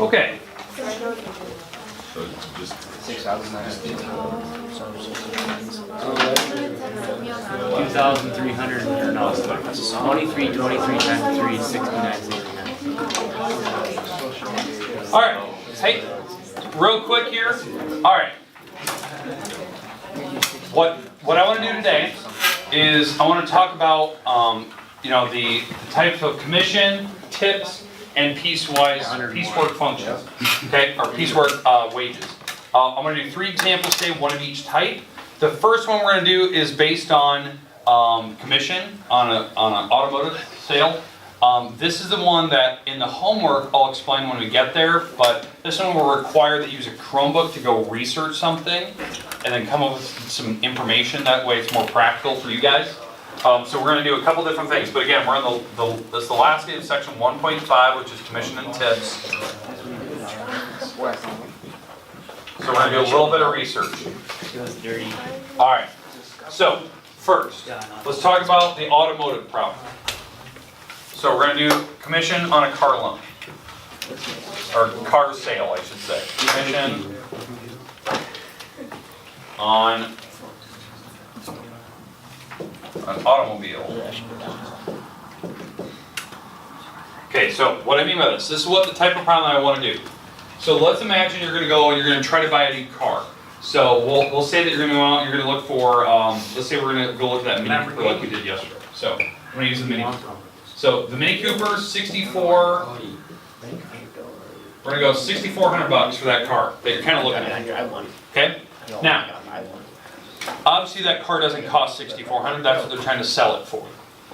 Okay. So just 2,300 or no, 23 times 3 is 69.69. All right. Hey, real quick here. All right. What I want to do today is I want to talk about the types of commission, tips, and piecework functions. Okay, or piecework wages. I'm going to do 3 examples today, one of each type. The first one we're going to do is based on commission on an automotive sale. This is the one that in the homework I'll explain when we get there, but this one will require that you use a Chromebook to go research something and then come up with some information. That way it's more practical for you guys. So we're going to do a couple different things, but again, we're on this is the last day of section 1.5, which is commission and tips. So we're going to do a little bit of research. All right. So first, let's talk about the automotive problem. So we're going to do commission on a car loan, or car sale, I should say. Commission on an automobile. Okay, so what I mean by this is what the type of problem I want to do. So let's imagine you're going to go and you're going to try to buy a new car. So we'll say that you're going to go out and you're going to look for, let's say we're going to go look at that Mini Cooper like we did yesterday. So I'm going to use the Mini Cooper. So the Mini Cooper 64, we're going to go $6,400 for that car that you're kind of looking at. Okay? Now, obviously that car doesn't cost $6,400. That's what they're trying to sell it for.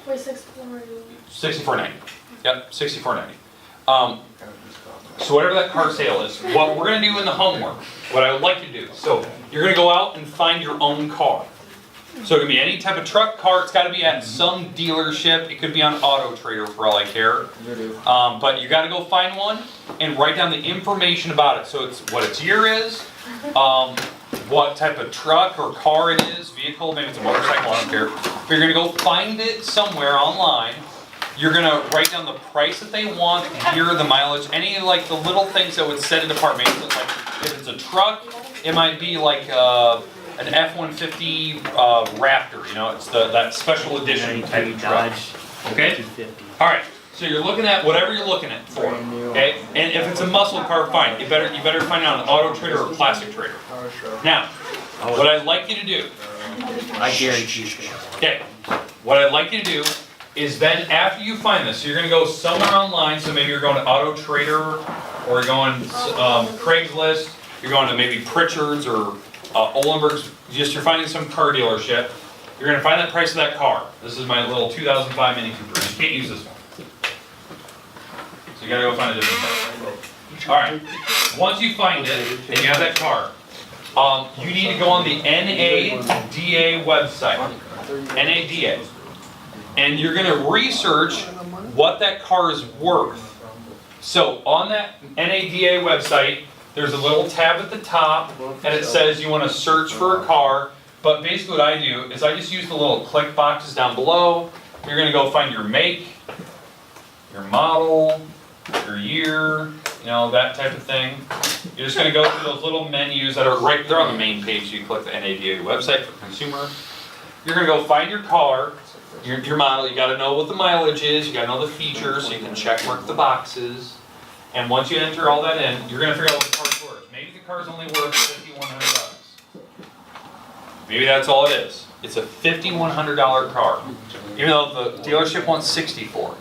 Wait, $6,400. $6,490. Yep, $6,490. So whatever that car sale is, what we're going to do in the homework, what I would like to do, so you're going to go out and find your own car. So it can be any type of truck, car. It's got to be at some dealership. It could be on Auto Trader for all I care. But you got to go find one and write down the information about it. So it's what its year is, what type of truck or car it is, vehicle, maybe it's a motorcycle, I don't care. But you're going to go find it somewhere online. You're going to write down the price that they want, the year, the mileage, any like the little things that would set it apart. Maybe it's like if it's a truck, it might be like an F-150 Raptor. You know, it's that special edition type of truck. Okay. All right. So you're looking at whatever you're looking at for. Okay. And if it's a muscle car, fine. You better find out an Auto Trader or Plastic Trader. Now, what I'd like you to do. I guarantee you. Okay. What I'd like you to do is then after you find this, so you're going to go somewhere online. So maybe you're going to Auto Trader, or you're going Craigslist. You're going to maybe Pritchard's or Olenberg's. You're finding some car dealership. You're going to find that price of that car. This is my little 2005 Mini Cooper. You can't use this one. So you got to go find a different car. All right. Once you find it and you have that car, you need to go on the NADA website. NADA. And you're going to research what that car is worth. So on that NADA website, there's a little tab at the top, and it says you want to search for a car. But basically what I do is I just use the little click boxes down below. You're going to go find your make, your model, your year, that type of thing. You're just going to go through those little menus that are right there on the main page. You click the NADA website for consumer. You're going to go find your car. Your model, you got to know what the mileage is, you got to know the features, so you can check mark the boxes. And once you enter all that in, you're going to figure out what the car's worth. Maybe the car's only worth $5,100. Maybe that's all it is. It's a $5,100 car, even though the dealership wants $64,000.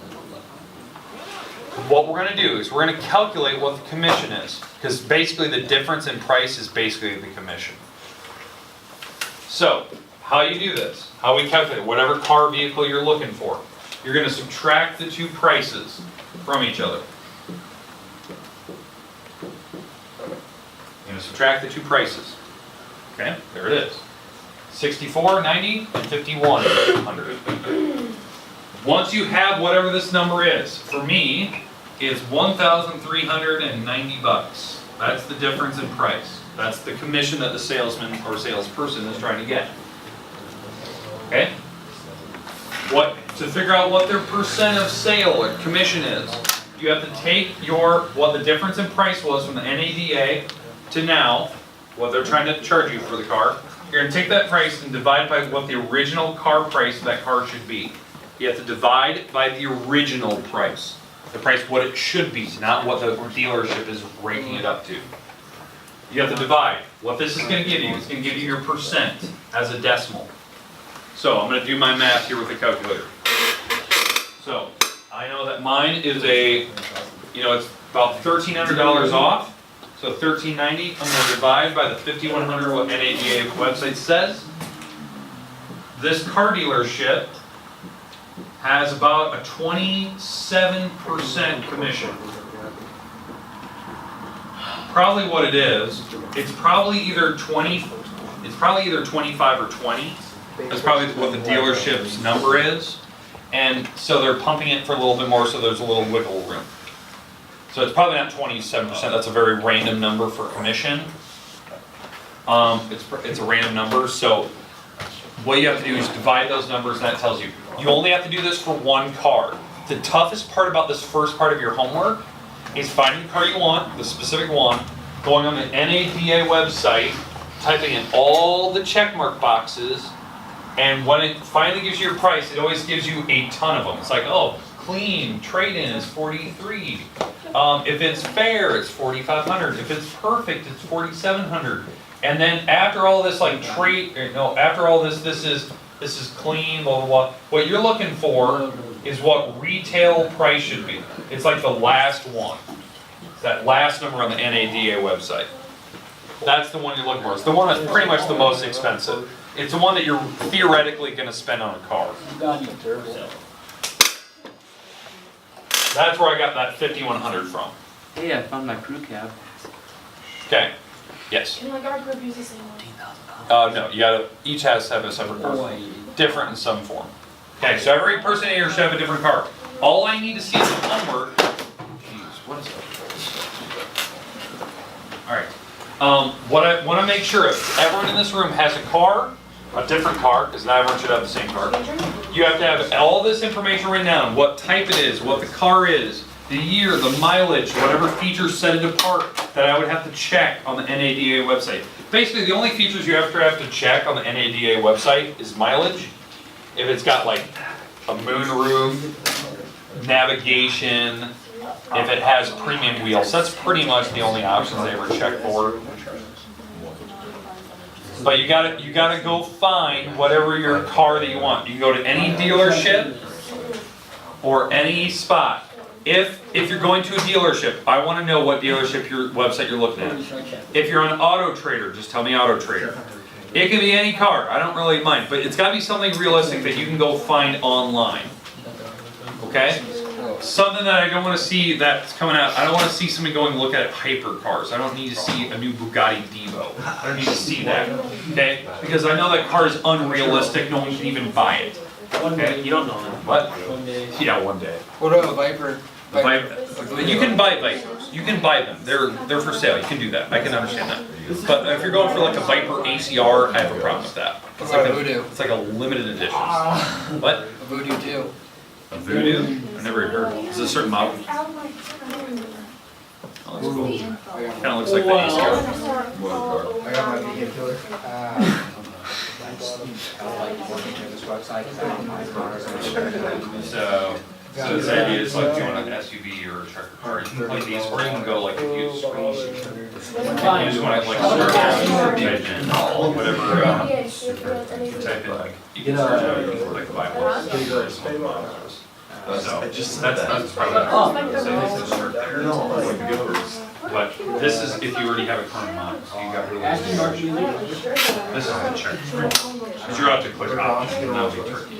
What we're going to do is we're going to calculate what the commission is, because basically the difference in price is basically the commission. So, how you do this? How we calculate whatever car vehicle you're looking for. You're going to subtract the two prices from each other. You're going to subtract the two prices. Okay, there it is. $6,490 and $5,100. Once you have whatever this number is, for me, it's $1,390. That's the difference in price. That's the commission that the salesman or salesperson is trying to get. Okay? To figure out what their percent of sale or commission is, you have to take what the difference in price was from the NADA to now, what they're trying to charge you for the car. You're gonna take that price and divide by what the original car price of that car should be. You have to divide by the original price. The price what it should be, not what the dealership is raking it up to. You have to divide. What this is gonna give you, it's gonna give you your percent as a decimal. So I'm gonna do my math here with the calculator. So I know that mine is it's about $1,300 off. So $1,390, I'm gonna divide by the 5,100 what NADA website says. This car dealership has about a 27% commission. Probably what it is, it's probably either 25 or 20. That's probably what the dealership's number is. And so they're pumping it for a little bit more, so there's a little wiggle room. So it's probably not 27%, that's a very random number for commission. It's a random number, so what you have to do is divide those numbers, and that tells you. You only have to do this for one car. The toughest part about this first part of your homework is finding the car you want, the specific one, going on the NADA website, typing in all the checkmark boxes, and when it finally gives you your price, it always gives you a ton of them. It's like, oh, clean, trade-in is 43. If it's fair, it's 4,500. If it's perfect, it's 4,700. And then after all this, after all this is clean, blah, blah, blah. What you're looking for is what retail price should be. It's like the last one. It's that last number on the NADA website. That's the one you're looking for. It's the one that's pretty much the most expensive. It's the one that you're theoretically going to spend on a car. That's where I got that 5,100 from. Hey, I found my crew cab. Okay. Yes. Can like our group use the same one? No, each has to have a separate car. Different in some form. Okay, so every person here should have a different car. All I need to see is the homework. Jeez, what is up? Alright. What I want to make sure of, everyone in this room has a car, a different car, because not everyone should have the same car. You have to have all this information written down, what type it is, what the car is, the year, the mileage, whatever features set it apart that I would have to check on the NADA website. Basically, the only features you have to check on the NADA website is mileage. If it's got like a moonroof, navigation, if it has premium wheels, that's pretty much the only options they ever check for. But you gotta go find whatever your car that you want. You can go to any dealership or any spot. If you're going to a dealership, I want to know what dealership website you're looking at. If you're on Auto Trader, just tell me Auto Trader. It can be any car, I don't really mind, but it's got to be something realistic that you can go find online. Okay? Something that I don't want to see that's coming out. I don't want to see somebody going and look at hypercars. I don't need to see a new Bugatti Divo. I don't need to see that. Okay? Because I know that car is unrealistic. No one can even buy it. Okay? You don't know that. What? Yeah, one day. What about a Viper? You can buy Vipers. You can buy them. They're for sale. You can do that. I can understand that. But if you're going for like a Viper ACR, I have a problem with that. It's like it's like a limited edition. What? A Voodoo too. A Voodoo? I've never heard. Is it a certain model? Oh, that's cool. Kind of looks like the ACR. I got my vegan killer. So this idea is like, do you want an SUV or a truck car? You can play these, or you can go like if you just want to like search type in whatever type in like you can search out like the Bible. So that's probably the safest to start there. But this is if you already have a current model, so you got really this is the check. Because you're out to click option, and that'll be tricky.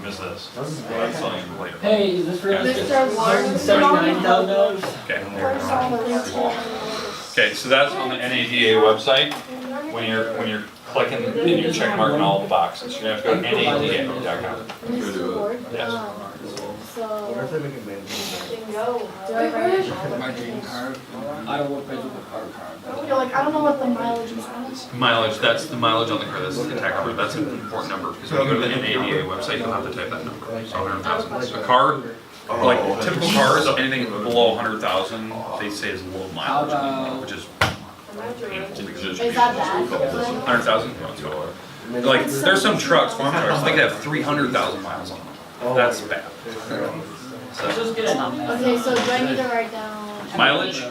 Miss this. That's all you can later. Hey, is this real? $179,000? Okay. Okay, so that's on the NADA website. When you're clicking and you're check marking all the boxes, you're gonna have to go to NADA.com. Yes. Where's so the make it mandatory? can go. Do I write it down? My dream car. I don't want to pay the car. You're like, I don't know what the mileage is on. Mileage, that's the mileage on the car, that's the tax number, that's an important number, because when you go to the NADA website, you'll have to type that number, so 100,000. So a car, like typical cars, anything below 100,000, they say is low mileage, which is Is that bad? 100,000, like, there's some trucks, farm trucks, I think they have 300,000 miles on them, that's bad. So, Okay, so do I need to write down? mileage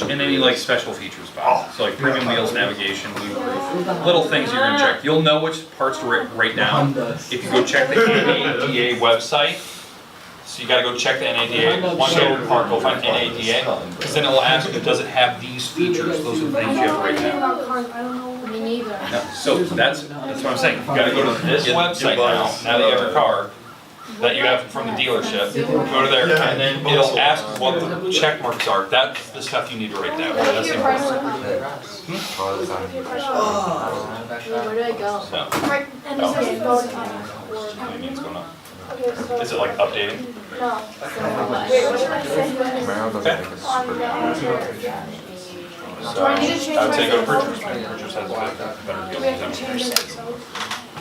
and any like special features about it. So like premium wheels, navigation, Bluetooth, little things you're gonna check. You'll know which parts to write down if you go check the NADA website. So you gotta go check the NADA, one go find NADA, because then it'll ask you, does it have these features? Those are the things you have to write down. Me neither. No, so that's what I'm saying, you gotta go to this website now that you have your car, that you have from the dealership, go to there, and then it'll ask what the check marks are. That's the stuff you need to write down. That's important. Where do I go? So, Right, and it says go to what do you mean it's going up? Okay, so. Is it like updating? No. Wait, what should I say? So, I need to change I would say my go to zip Purchase. code? Purchase has better Do we have deals to than change them. the zip code?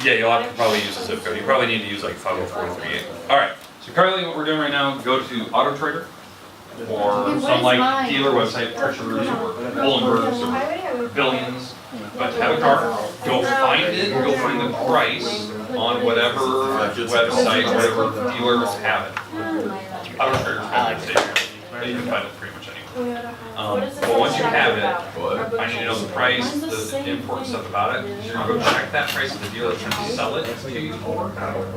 Yeah, you'll have to probably use a zip code. You probably need to use like 50438. Alright, so currently what we're doing right now, go to Auto Trader or Okay, what some is like mine? dealer website, Purchasers or Bullenbergs or Billions. But have a car, go find it, go find the price on whatever website, whatever dealers have it. Auto Trader's kind of safe. You can find it pretty much anywhere. But once you have it, I need to know the price, the important stuff about it. You're gonna go check that price of the dealer that's trying to sell it to you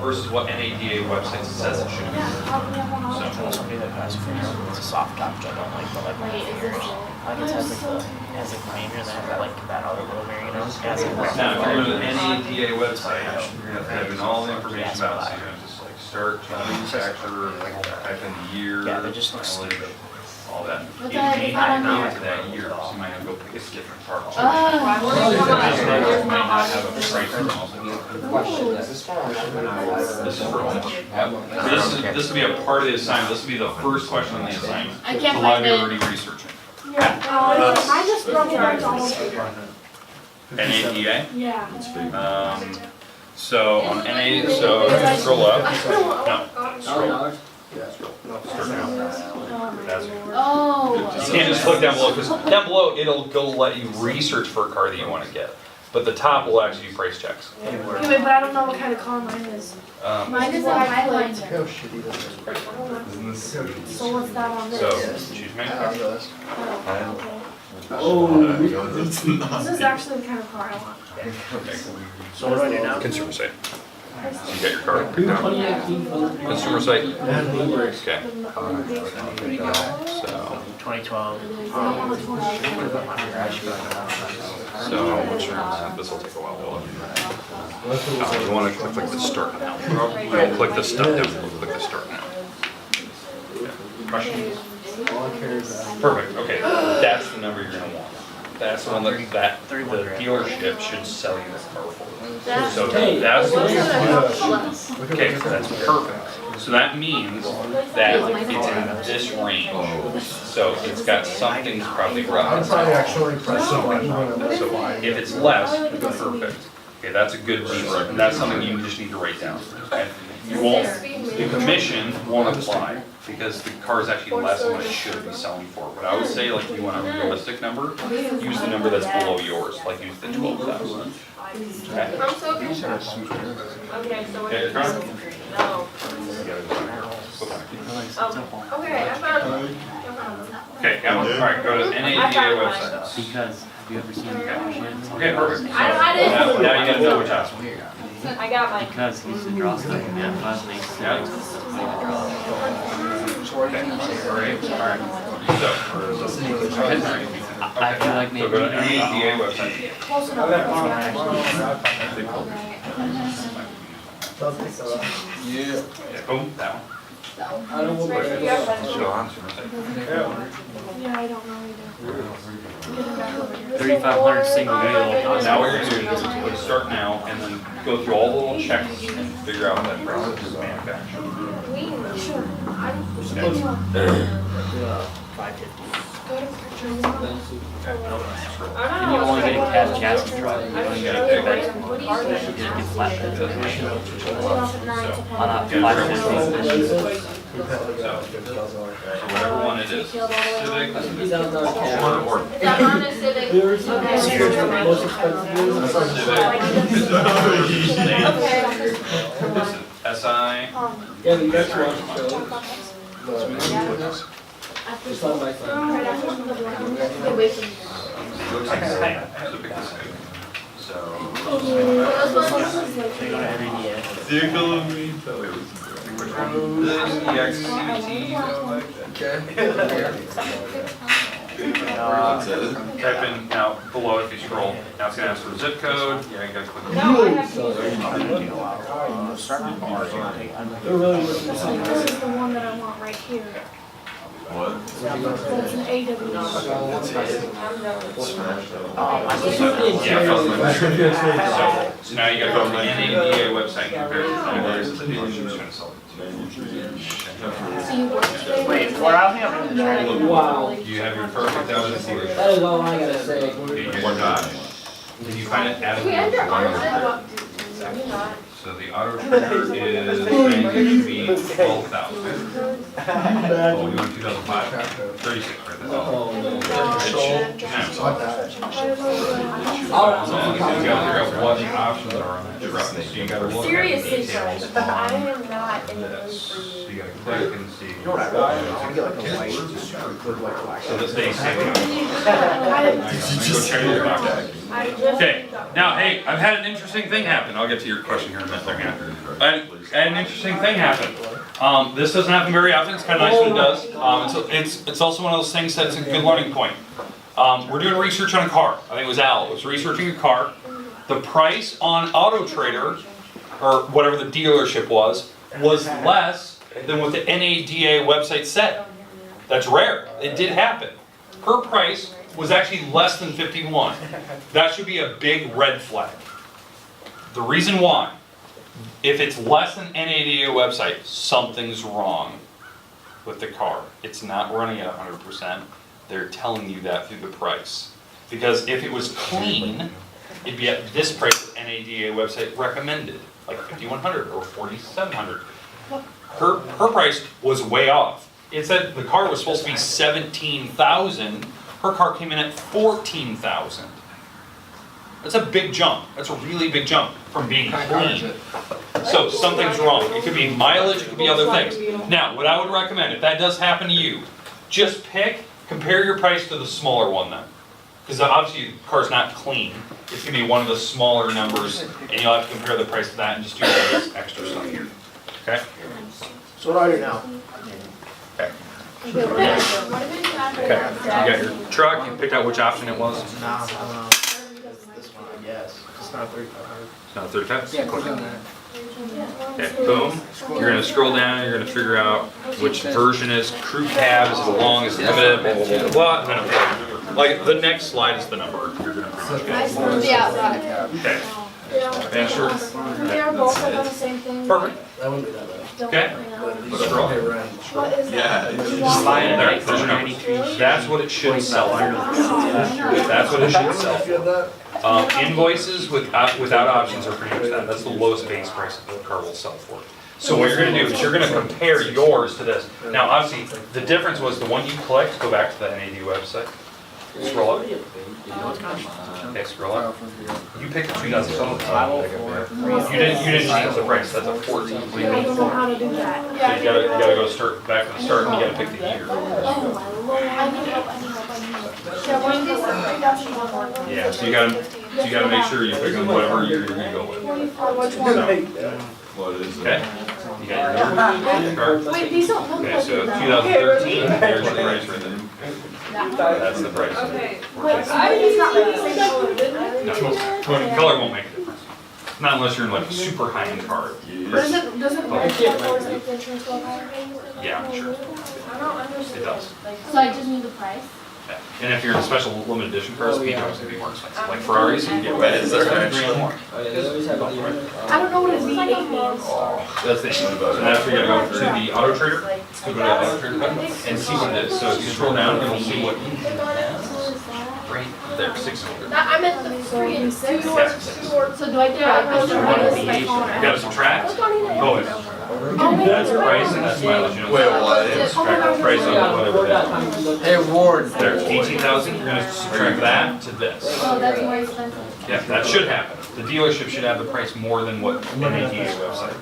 versus what NADA website says it should be. It's a soft top, which I don't like, but like my Wait, is fingers. this it? Like it has like the manger that has that like that other little mirror, you know? It has like Now, if you go to the NADA website, you're gonna have to have all the information about it. So you're gonna just like start, manufacturer, type in the year. Yeah, they just look stupid. All that. What It the heck may is that on not here? go to that year, so you might have to go pick a different part. Oh. This might not have a price on it. This is for homework. This will be a part of the assignment. This will be the first question on the assignment. I can't A lot of find you are it. already researching. I just broke it back to all. NADA? Yeah. So on NA, so scroll up. No, scroll. Start down. That's it. Oh. You can't just click down below, because down below, it'll go let you research for a car that you want to get. But the top will actually do price checks. Okay, wait, but I don't know what kind of car mine is. Mine is a Highlander. How shitty this is. So what's that on this? So, choose manufacturer. This is actually the kind of car I want. So what do I do now? Consumer site. So you got your car picked out. Consumer site. Okay. So, 2012. so once you're on that, this will take a while to load. You want to click the start now. Don't click the step down, click the start now. Okay. Questions? Perfect, okay, that's the number you're gonna want. That's the one that the dealership should sell you this car for. So that's okay, so that's perfect. So that means that it's in this range. So it's got something that's probably rough. Actually, press someone. So if it's less, perfect. Okay, that's a good dealer, and that's something you just need to write down. Okay? You won't, the commission won't apply because the car is actually less than what it should be selling for. But I would say, like, if you want a realistic number, use the number that's below yours, like use the 12,000. Okay. I'm so confused. Okay, so what is this? No. Oh, okay, I found it. Okay, got one. All right, go to the NADA website. Because, have you ever seen the caption? Okay, perfect. I didn't. Now you gotta know which hospital. I got mine. Because he used to draw stuff in that fun, they used to like draw. Alright, I feel like so maybe. go to NADA website. Close enough. Yeah, boom, that one. So. I don't want It's right my- here, but- Sean? Yeah, I don't know either. Get it back over here. 3,500 single wheel. Now what you're gonna do is you start now and then go through all the little checks and figure out that price is manufactured. Sure. I'm. Go to purchase. And you only get a cab chassis truck. You only get a big one. You get flatbed. On a 550. Whatever one it is. Civic, He's out there. or That Honda Civic. Yours? Okay. Most expensive. SI. Yeah, the next one. It's on my phone. They go to every DA. Vehicle of me. Type in now below if you scroll. Now it's gonna ask for zip code. Yeah, you gotta click. No, I have to. They're really looking for something. This is the one that I want right here. What? That's an AW. So now you gotta go to the NADA website and compare it to the Invoice and see what you're trying to sell it So you work today? Wait, we're out here. Wow. to. You have your perfect out of here. That is all I gotta say. Or not. Did you find it at We end our a? You're not. So the auto trader is going to be 12,000. Oh, you want 2005? 36 right there. Oh, no. So you gotta figure out what the options are on that truck. So you gotta look at the Seriously, details but I on am not in the mood this. for So you. you gotta click and see. You know what I want? I want to get like a white. So this day's saving. I Go check your box. just. Okay, now, hey, I've had an interesting thing happen. I'll get to your question here in a minute. An interesting thing happened. This doesn't happen very often. It's kind of nice when it does. It's also one of those things that's a good learning point. We're doing research on a car. I think it was Al was researching a car. The price on Auto Trader, or whatever the dealership was less than what the NADA website said. That's rare. It did happen. Her price was actually less than 51. That should be a big red flag. The reason why, if it's less than NADA website, something's wrong with the car. It's not running at 100%. They're telling you that through the price. Because if it was clean, it'd be at this price that NADA website recommended, like 5,100 or 4,700. Her price was way off. It said the car was supposed to be 17,000. Her car came in at 14,000. That's a big jump. That's a really big jump from being clean. So something's wrong. It could be mileage, it could be other things. Now, what I would recommend, if that does happen to you, just compare your price to the smaller one then. Because obviously the car's not clean. It's gonna be one of the smaller numbers, and you'll have to compare the price to that and just do all this extra stuff here. Okay? So what do I do now? Okay. Okay, what Okay. You got your truck, you picked out which option it was. Nah, this one, I guess. It's not 3,500. It's not 35? Yeah, click on that. Okay, boom. You're gonna scroll down, you're gonna figure out which version is crew cab, is it long, is it limited, blah, blah, blah, blah, blah. Like, the next slide is the number. You're gonna pretty much get. Yeah, that. Okay, Yeah. and sure. They are both like on the same thing. Perfect. That wouldn't be that bad. Don't Okay. worry now. Let's scroll. Okay, right. What is Yeah, that? it's You just want- There, there's your number. That's what it should sell for. That's what it should sell for. Invoices without options are pretty much that. That's the lowest base price that the car will sell for. So what you're gonna do is you're gonna compare yours to this. Now, obviously, the difference was the one you clicked, go back to the NAD website. Scroll up. Okay, scroll up. You picked the 2005. You didn't change the price, that's a 14. So Yeah, I don't know how to do that. you gotta go start back to the start and you gotta pick the year. Oh my lord, I need help, I need help, I need help. Yeah, one of these are 3,100. Yeah, so you gotta make sure you pick on whatever year you're gonna go with. Which one? What is it? Okay? You got your number? Wait, these don't look Okay, like so that. 2013, there's your price right there. That's the price. Wait, it's not like the same color. No, color won't make a difference. Not unless you're in like a super high-end car. Does it Oh. if the insurance go higher? Yeah, I'm sure. I don't understand. It does. So I just need the price? Yeah. And if you're in a special limited edition cars, Oh, yeah. Speedway's gonna be more expensive. Like Ferraris, you can get Wait, is there $7 actually? grand more. Oh, yeah, they always have a dealer. I don't know what a V8 means. That's the issue. So that's where you gotta go to the Auto Trader, go to the Auto Trader button, and see what it is. So if you scroll down, you'll see what right there, 600. I meant the 3 and 6. Yeah. So do I do it? You gotta subtract. Oh, it's, Oh, that's price and that's mileage. You know, Wait, what? subtract the price on whatever it is. Hey, Ward. There's 18,000, you're gonna subtract that to this. Oh, that's more expensive. Yeah, that should happen. The dealership should have the price more than what an ATA website.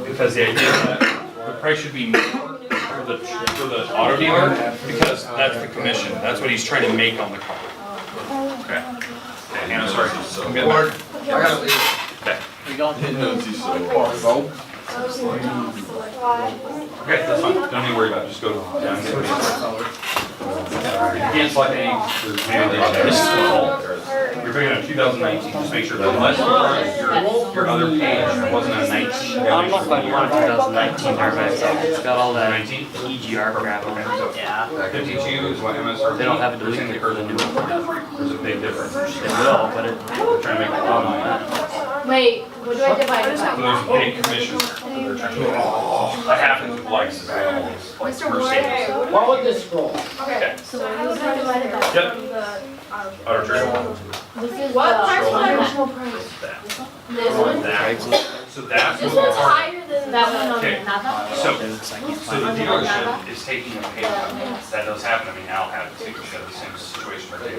Because the idea is that the price should be more for the auto dealer, because that's the commission. That's what he's trying to make on the car. Okay. Okay, Hannah, sorry. I'm getting back. I gotta leave. Okay. We going? Didn't know if you saw. Okay, that's fine. Don't need to worry about it. Just go down and get it. You can't select any. This is full. You're picking up 2019. Just make sure that unless your other page wasn't a 19. I'm not going to want a 2019 Dark so it's got all that 19. EGR crap on it. Yeah. 52 is what MSRP. They don't have a delete in the for the new one. There's a big difference. They will, but it. They're trying to make it online. Wait, what do I divide it So by? there's a big commission. They're trying to make it. That happens with likes. Mr. Mercedes. Ward. Why would this scroll? Okay. So what is that divided by? Yep. Auto trader. This is what price Scroll. one? Original price. This one? That. So that's This what one's our, higher than that one Okay. on, not that one? so the dealership is taking a pay cut. That does happen. I mean, Al had to take the same situation where the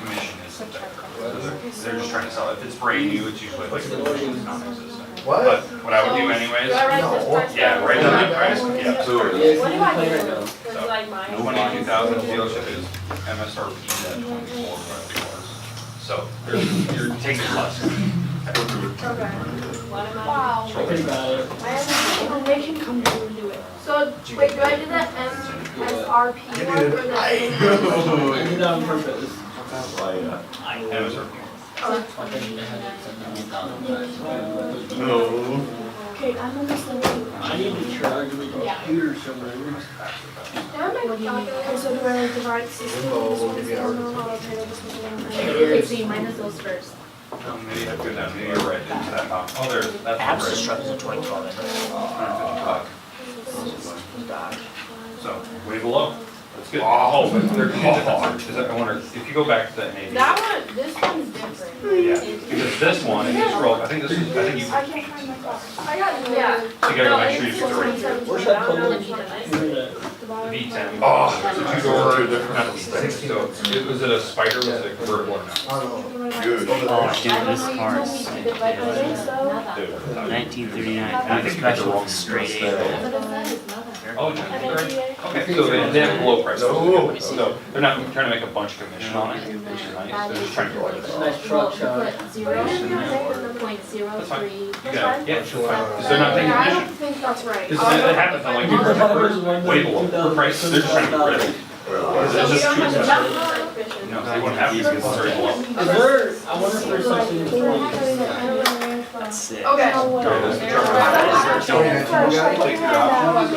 commission is there. They're just trying to sell it. If it's brand new, it's usually like the commission is non-existent. What? But what I would do anyways, Do I write this price? yeah, right down that price, yeah. So, Yes, What you do I play do? right now. Cause like mine. 22,000 dealership is MSRP at 24. So you're taking less. Okay. Wow. Pretty bad. They can come down and do it. So, wait, do I do that MSRP one or the? I did that on purpose. MSRP. no. Okay, I'm understanding. I need to charge my computer somewhere. Okay, so do I like divide the system? This one's normal, I'll try this one. Okay, so you minus those first. Maybe I go down, maybe you're right into that box. Oh, there's, that's Apps right. just struck as a 2012. So, way below. That's good. Oh, but there could be a difference. Is that, I wonder, if you go back to that maybe. That one, this one's different. Yeah, because this one, if you scroll, I think this is, I think you, I can't find my box. I got, yeah. you gotta make sure you get the right. Where's that Down, plug? down, The V10. Oh, it's a two-door, not the V6. So, was it a Spider, was it a convertible or not? Good. Oh, dude, this car is I think so. Dude, 1939. I think Special it's with straight A. But it says nothing. Oh, okay, so they have low price. So they're not trying to make a bunch of commission on it, which is nice, they're just trying to go like this. Nice truck shot. Put 0.03. Yeah, because they're not taking I commission. don't think that's right. Because it happens on like different numbers, way below per price, they're just trying to get rid of it. Because So it's we just don't too have to expensive. jump for efficient. No, they wouldn't have to, because it's very low. Is there, I wonder if there's something in front. That's sick. Okay. Go to this, the truck. Take your options.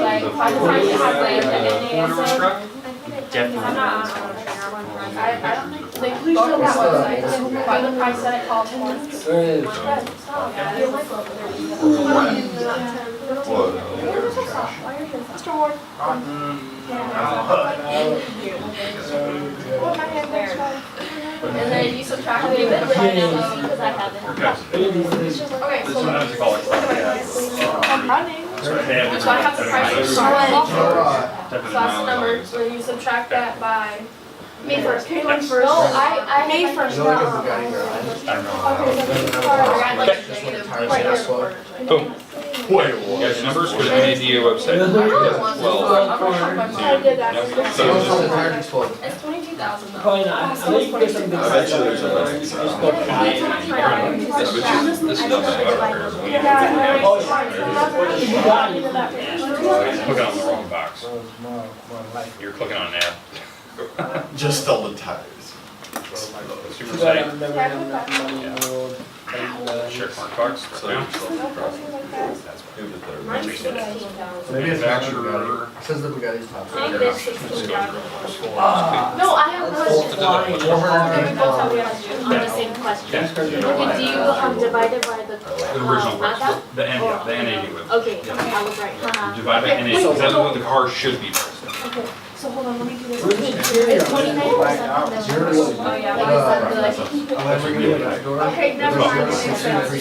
Definitely. I'm not on a trainer, I'm on Friday. I don't think, like, please show that website, find the price that it costs once. There it is. Mr. Ward. And then you subtract the bit, because I haven't. Okay, This so. one has to call it. I'm running. So they have So I have the price of to So that's the number, so you subtract that by May 1st. May 1st. No, I May 1st. You know, like a Bugatti garage. I don't know. I got like negative. Boom. Wait, you guys numbers for the NADA website? I did that. So What's on the just- tires explode? It's 22,000 though. Probably not. I think you can get some good. I bet you there's a prices. Just go buy it. This is not the auto trader. You got it. You're clicking on the wrong box. You're clicking on an ad. Just all the tires. Consumer Too bad site, I've never had enough money in the world. share smart cards, So, yeah. Mine's 16,000. Maybe it's actually Manufacturer. Bugatti. It says the Bugatti's top. I think it's 16,000. Ah. No, I have a question. Flying. Okay, we both have a question on the same question. Yeah. Okay, do you divide it by the The original price, NADA? the NAD, the NAD with. Okay, I was right. Haha. Divide by NAD, because that's what the car should be priced at. Okay, so hold on, let me do this. Where's the interior? It's 29%. Yours. Oh yeah, why is that good? Okay, never mind. It's good.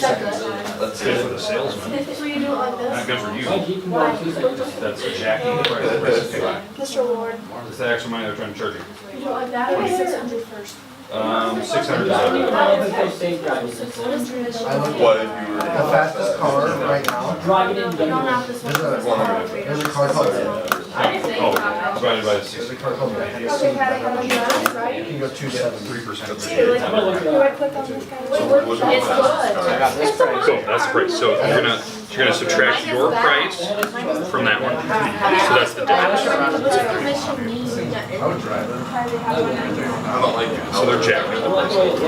That's good for the salesman, So you do it like not this? good for you. Mike, you can go in 2 seconds. That's jacking the price of the ticket. Mr. Ward, It's the extra money they're trying to charge you. you do it like that or 600 first? 600 is I out. don't think they say driving distance. I look What if you were? the fastest car right now. Driving in You don't Denver. have this one. There's a car called Oh, divided by There's 6, a car called Okay, Patty, how much is that, You right? can go 270. 3% I'm gonna look it Do I up. click on this guy? So what was It's good. I got this price. Cool, that's the price, so you're gonna subtract your price from that one, so that's the difference. What's your commission mean? I would drive it. I don't like it. So they're jacking the price, trying to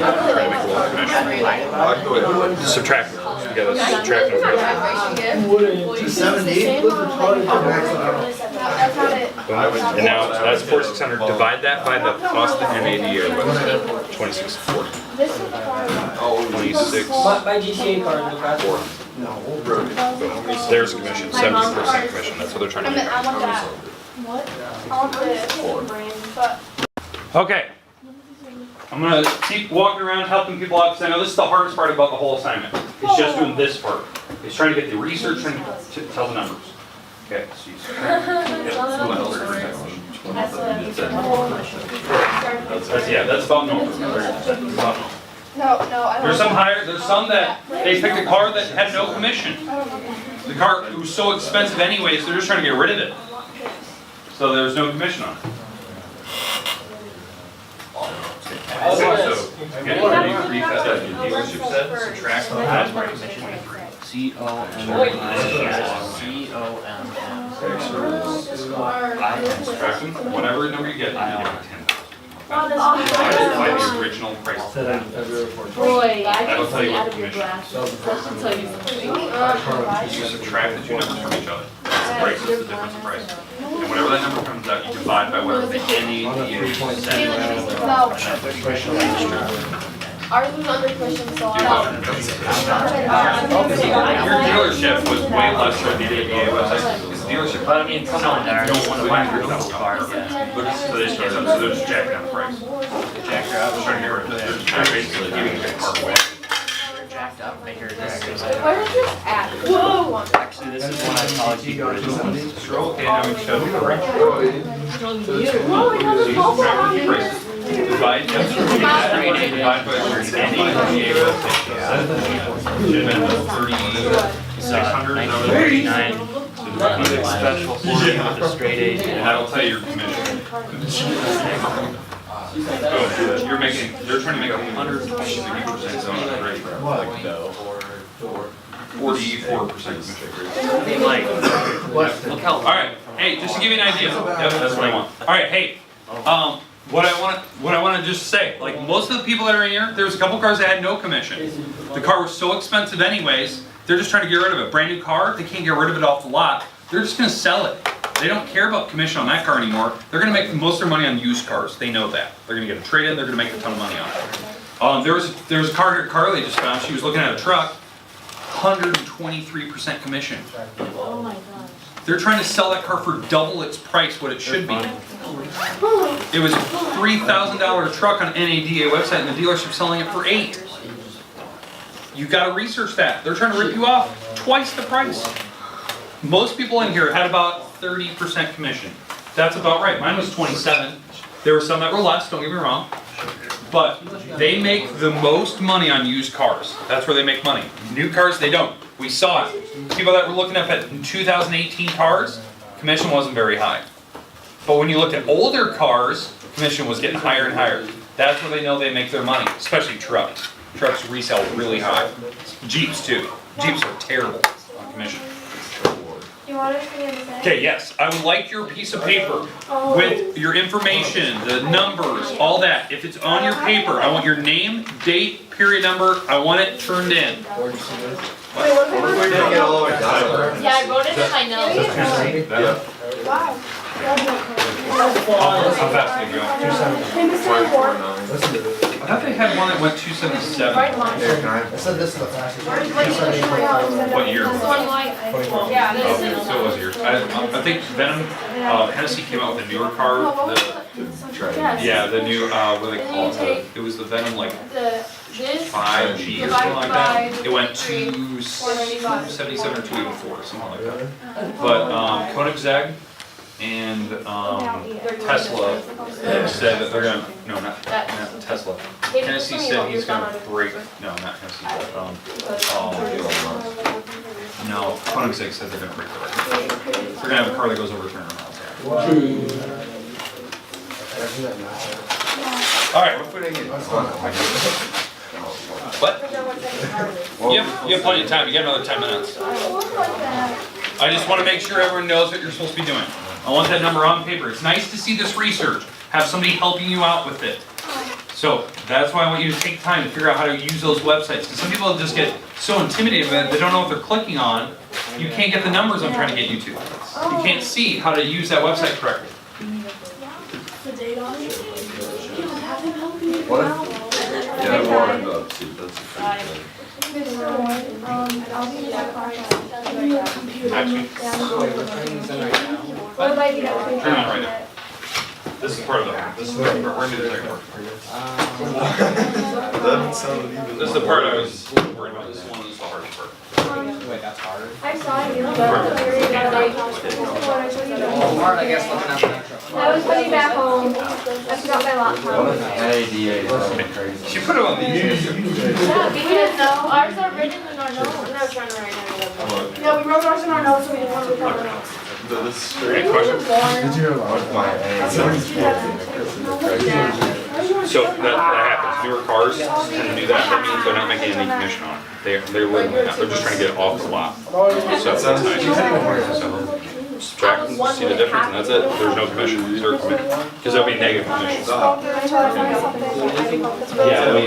make a little commission. I like the way it looks. Subtract, you gotta subtract them. Wouldn't. 270? Look at the car to max it out. That's not it. And now, that's 4,600, divide that by the cost of the NAD or whatever, 2640. This is far. Oh, 26. My GTA car is faster. There's commission, 70% commission, that's what they're trying to I make. want that. What? I want this brand, but. Okay. I'm gonna keep walking around helping people out, because I know this is the hardest part about the whole assignment. It's just doing this part. It's trying to get the research and to tell the numbers. Okay, so you that's about normal. About normal. No, I don't. There's some that, they picked a car that had no commission. The car, it was so expensive anyways, they're just trying to get rid of it. So there's no commission on it. Okay, so, again, the dealership said, subtract that. Subtract them, whatever number you get, you get 10. Divided by the original price. Boy, That'll tell you what out of your commission. glasses. I'll tell you something. You subtract the two numbers from each other. That's the price, that's the difference in price. And whatever that number comes out, you divide by whatever the NAD is. Ours was under commission, so I Your dealership was way less than the ADA website, because the dealership, But I mean, some of them are don't want to buy $100,000 car, cars. yeah. So they start, so they're just jacking up the price. Jacking up, trying to get rid of it, they're just basically giving the car away. Jacked up, maker. Where is this at? Whoa! Actually, this is one I called you originally. Scroll, okay, now we show the correct. Oh, I got a call Subtract the from prices. Divide, divide by your NADA website. Should have been 3,600. 1939. Special for you with the straight A. And that'll tell you your commission. You're making, they're trying to make 120% so that's great. 44% commission. Like, look how. Alright, hey, just to give you an idea, yep, that's what I want. Alright, hey, what I wanna just say, like most of the people that are in here, there was a couple cars that had no commission. The car was so expensive anyways, they're just trying to get rid of it. Brand new car, they can't get rid of it off the lot, they're just gonna sell it. They don't care about commission on that car anymore. They're gonna make most of their money on used cars. They know that. They're gonna get a trade-in, they're gonna make a ton of money on it. There was a car here, Carly just found, she was looking at a truck, 123% commission. Oh my gosh. They're trying to sell that car for double its price what it should be. It was a $3,000 truck on NADA website and the dealership selling it for $8,000. You gotta research that. They're trying to rip you off twice the price. Most people in here had about 30% commission. That's about right. Mine was 27. There were some that were less, don't get me wrong. But they make the most money on used cars. That's where they make money. New cars, they don't. We saw it. People that were looking up at 2018 cars, commission wasn't very high. But when you looked at older cars, commission was getting higher and higher. That's where they know they make their money, especially trucks. Trucks resell really high. Jeeps too. Jeeps are terrible on commission. you want us to be in the same? Okay, yes, I would like your piece of paper with your information, the numbers, all that. If it's on your paper, I want your name, date, period number, I want it turned in. Wait, what if We're gonna get all the way down. Yeah, I wrote it in my notes. Yeah. Wow. How fast did it go? Hey, Mr. Ward. Listen to this. I thought they had one that went 277. Here, can I said this is the fastest. What year? This one light. Yeah, this Okay, is. so it was yours. I think Venom, Hennessy came out with a newer car, yeah, the new, what do they call it? It was the Venom like This. 5G or something like that. It went 277 or 284, something like that. But Koenigsegg and Tesla said that they're gonna, no, not Tesla. Hennessy said he's gonna break, no, not Hennessy, but, no, Koenigsegg said they're gonna break the record. They're gonna have a car that goes over 300 miles an hour. All right, We're putting it on. what? You have plenty of time, you got another 10 minutes. I just wanna make sure everyone knows what you're supposed to be doing. I want that number on paper. It's nice to see this research, have somebody helping you out with it. So that's why I want you to take time to figure out how to use those websites. Because some people just get so intimidated that they don't know what they're clicking on. You can't get the numbers I'm trying to get you to. You can't see how to use that website correctly. The date on it. You don't have him helping you What? out. Yeah, I warmed up, see, that's the thing. Mr. Ward, I'll be in the car. Give me a computer. Actually, What about you? turn on right now. This is part of the, this is the part, we're gonna do the second part. That doesn't sound even. This is the part I was worried about. This is one of the hardest part. I saw you. What I showed you. I guess looking at that. I was putting back home. I forgot my laptop. Hey, DA, that's crazy. She put it on these. Yeah, we didn't know. Ours are written in our notes. And I was trying to write down. Yeah, we wrote ours in our notes, so we didn't want to record our notes. This is straight. Any questions? Did you hear about So that happens. Newer cars tend to do that. That means they're not making any commission on it. They're literally not. They're just trying to get it off the lot. So that's nice. So subtract and see the difference, and that's it. There's no commission, zero commission, because there'll be negative commission. Yeah, we